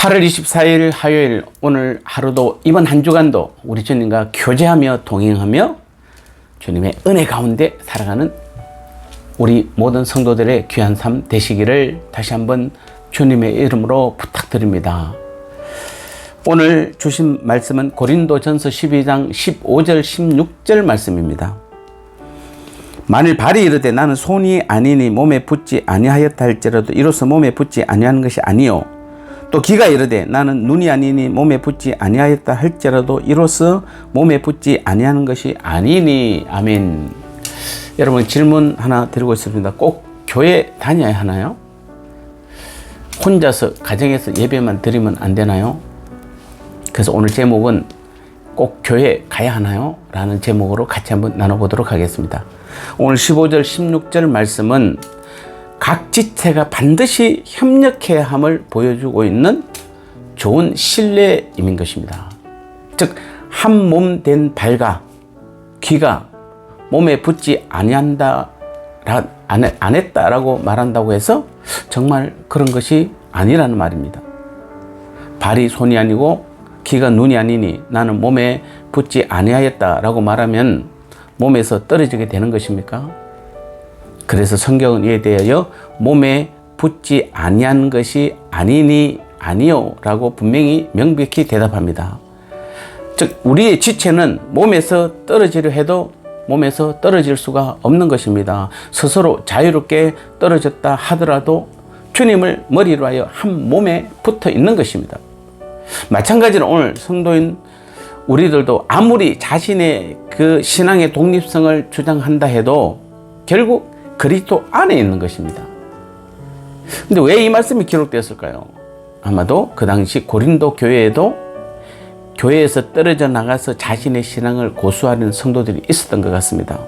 8월 24일 화요일, 오늘 하루도 이번 한 주간도 우리 주님과 교제하며 동행하며 주님의 은혜 가운데 살아가는 우리 모든 성도들의 귀한 삶 되시기를 다시 한번 주님의 이름으로 부탁드립니다. 오늘 주신 말씀은 고린도전서 12장 15절 16절 말씀입니다. 만일 발이 이르되 나는 손이 아니니 몸에 붙지 아니하였다 할지라도 이로써 몸에 붙지 아니하는 것이 아니요, 또 귀가 이르되 나는 눈이 아니니 몸에 붙지 아니하였다 할지라도 이로써 몸에 붙지 아니하는 것이 아니니. 아멘. 여러분, 질문 하나 드리고 있습니다. 꼭 교회 다녀야 하나요? 혼자서 가정에서 예배만 드리면 안 되나요? 그래서 오늘 제목은 꼭 교회 가야 하나요? 라는 제목으로 같이 한번 나눠보도록 하겠습니다. 오늘 15절 16절 말씀은 각 지체가 반드시 협력해야 함을 보여주고 있는 좋은 신뢰임인 것입니다. 즉, 한 몸 된 발과 귀가 몸에 붙지 안 했다라고 말한다고 해서 정말 그런 것이 아니라는 말입니다. 발이 손이 아니고 귀가 눈이 아니니 나는 몸에 붙지 아니하였다라고 말하면 몸에서 떨어지게 되는 것입니까? 그래서 성경은 이에 대하여 몸에 붙지 아니한 것이 아니니 아니요 라고 분명히 명백히 대답합니다. 즉, 우리의 지체는 몸에서 떨어지려 해도 몸에서 떨어질 수가 없는 것입니다. 스스로 자유롭게 떨어졌다 하더라도 주님을 머리로 하여 한 몸에 붙어 있는 것입니다. 마찬가지로 오늘 성도인 우리들도 아무리 자신의 그 신앙의 독립성을 주장한다 해도 결국 그리스도 안에 있는 것입니다. 근데 왜 이 말씀이 기록되었을까요? 아마도 그 당시 고린도 교회에도 교회에서 떨어져 나가서 자신의 신앙을 고수하는 성도들이 있었던 것 같습니다.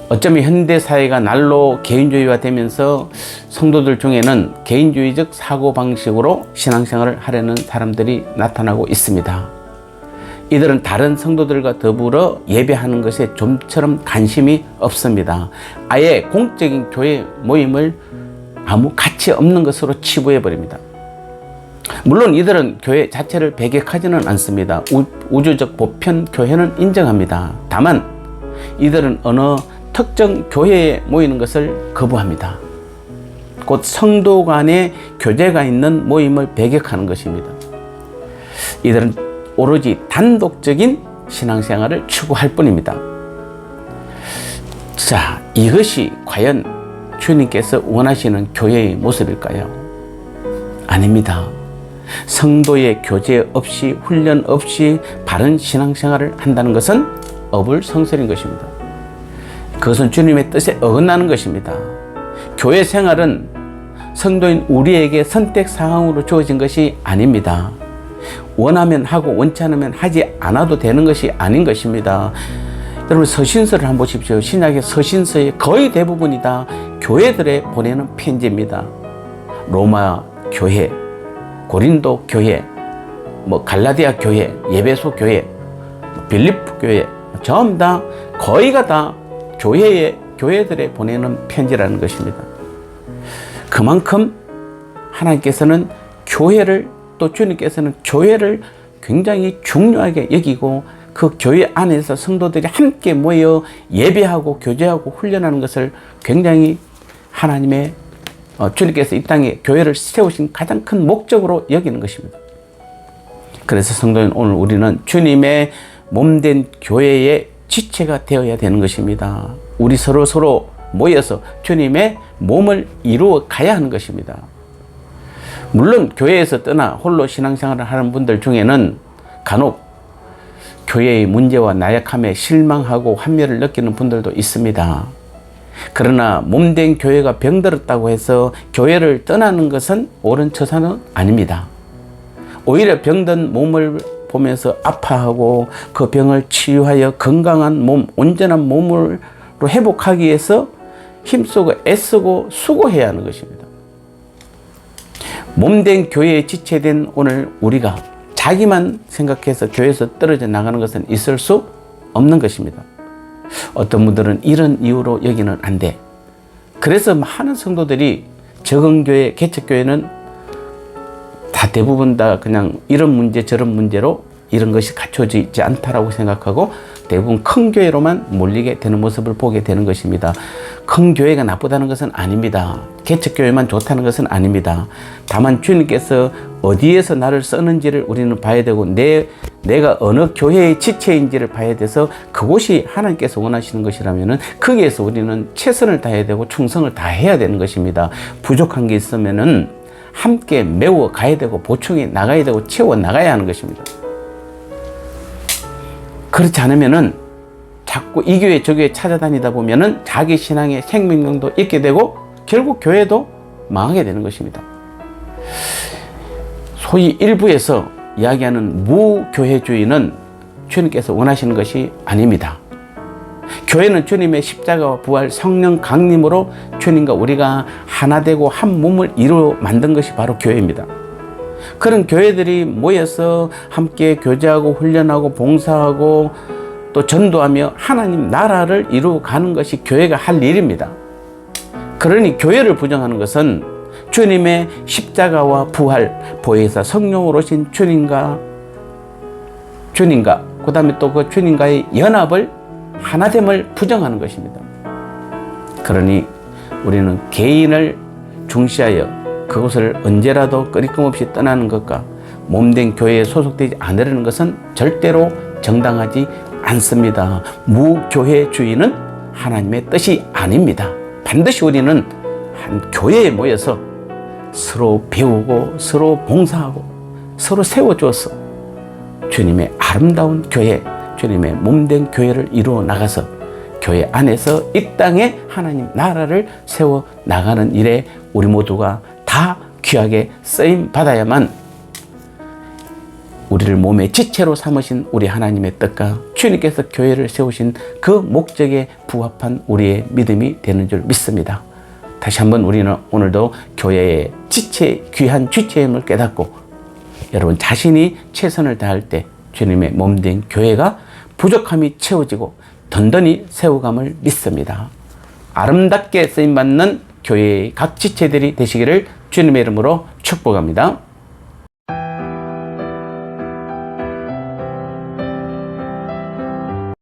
어쩌면 현대 사회가 날로 개인주의화 되면서 성도들 중에는 개인주의적 사고방식으로 신앙생활을 하려는 사람들이 나타나고 있습니다. 이들은 다른 성도들과 더불어 예배하는 것에 좀처럼 관심이 없습니다. 아예 공적인 교회 모임을 아무 가치 없는 것으로 치부해버립니다. 물론 이들은 교회 자체를 배격하지는 않습니다. 우주적 보편 교회는 인정합니다. 다만 이들은 어느 특정 교회에 모이는 것을 거부합니다. 곧 성도 간의 교제가 있는 모임을 배격하는 것입니다. 이들은 오로지 단독적인 신앙생활을 추구할 뿐입니다. 자, 이것이 과연 주님께서 원하시는 교회의 모습일까요? 아닙니다. 성도의 교제 없이, 훈련 없이 바른 신앙생활을 한다는 것은 어불성설인 것입니다. 그것은 주님의 뜻에 어긋나는 것입니다. 교회 생활은 성도인 우리에게 선택사항으로 주어진 것이 아닙니다. 원하면 하고 원치 않으면 하지 않아도 되는 것이 아닌 것입니다. 여러분, 서신서를 한번 보십시오. 신약의 서신서의 거의 대부분이 다 교회들에 보내는 편지입니다. 로마 교회, 고린도 교회, 갈라디아 교회, 예배소 교회, 빌립보 교회, 전부 다 거의가 다 교회들에 보내는 편지라는 것입니다. 그만큼 하나님께서는 또 주님께서는 교회를 굉장히 중요하게 여기고 그 교회 안에서 성도들이 함께 모여 예배하고 교제하고 훈련하는 것을 굉장히 하나님의 주님께서 이 땅에 교회를 세우신 가장 큰 목적으로 여기는 것입니다. 그래서 성도인 오늘 우리는 주님의 몸된 교회의 지체가 되어야 되는 것입니다. 우리 서로 모여서 주님의 몸을 이루어 가야 하는 것입니다. 물론 교회에서 떠나 홀로 신앙생활을 하는 분들 중에는 간혹 교회의 문제와 나약함에 실망하고 환멸을 느끼는 분들도 있습니다. 그러나 몸된 교회가 병들었다고 해서 교회를 떠나는 것은 옳은 처사는 아닙니다. 오히려 병든 몸을 보면서 아파하고 그 병을 치유하여 건강한 몸, 온전한 몸으로 회복하기 위해서 힘쓰고 애쓰고 수고해야 하는 것입니다. 몸된 교회에 지체된 오늘 우리가 자기만 생각해서 교회에서 떨어져 나가는 것은 있을 수 없는 것입니다. 어떤 분들은 이런 이유로 여기는 안 돼. 그래서 많은 성도들이 적응교회, 개척교회는 다 대부분 다 그냥 이런 문제 저런 문제로 이런 것이 갖춰져 있지 않다라고 생각하고 대부분 큰 교회로만 몰리게 되는 모습을 보게 되는 것입니다. 큰 교회가 나쁘다는 것은 아닙니다. 개척교회만 좋다는 것은 아닙니다. 다만 주님께서 어디에서 나를 쓰는지를 우리는 봐야 되고 내가 어느 교회의 지체인지를 봐야 돼서 그곳이 하나님께서 원하시는 것이라면은 거기에서 우리는 최선을 다해야 되고 충성을 다해야 되는 것입니다. 부족한 게 있으면은 함께 메워 가야 되고 보충해 나가야 되고 채워 나가야 하는 것입니다. 그렇지 않으면은 자꾸 이 교회 저 교회 찾아다니다 보면은 자기 신앙의 생명력도 잃게 되고 결국 교회도 망하게 되는 것입니다. 소위 일부에서 이야기하는 무교회주의는 주님께서 원하시는 것이 아닙니다. 교회는 주님의 십자가와 부활 성령 강림으로 주님과 우리가 하나 되고 한 몸을 이루어 만든 것이 바로 교회입니다. 그런 교회들이 모여서 함께 교제하고 훈련하고 봉사하고 또 전도하며 하나님 나라를 이루어가는 것이 교회가 할 일입니다. 그러니 교회를 부정하는 것은 주님의 십자가와 부활, 보혜사 성령으로 오신 주님과 그 다음에 또 그 주님과의 연합을 하나됨을 부정하는 것입니다. 그러니 우리는 개인을 중시하여 그것을 언제라도 끊임 없이 떠나는 것과 몸된 교회에 소속되지 않으려는 것은 절대로 정당하지 않습니다. 무교회주의는 하나님의 뜻이 아닙니다. 반드시 우리는 한 교회에 모여서 서로 배우고 서로 봉사하고 서로 세워주어서 주님의 아름다운 교회, 주님의 몸된 교회를 이루어 나가서 교회 안에서 이 땅에 하나님 나라를 세워 나가는 일에 우리 모두가 다 귀하게 쓰임 받아야만 우리를 몸의 지체로 삼으신 우리 하나님의 뜻과 주님께서 교회를 세우신 그 목적에 부합한 우리의 믿음이 되는 줄 믿습니다. 다시 한번 우리는 오늘도 교회의 지체, 귀한 주체임을 깨닫고 여러분 자신이 최선을 다할 때 주님의 몸된 교회가 부족함이 채워지고 든든히 세워감을 믿습니다. 아름답게 쓰임받는 교회의 각 지체들이 되시기를 주님의 이름으로 축복합니다.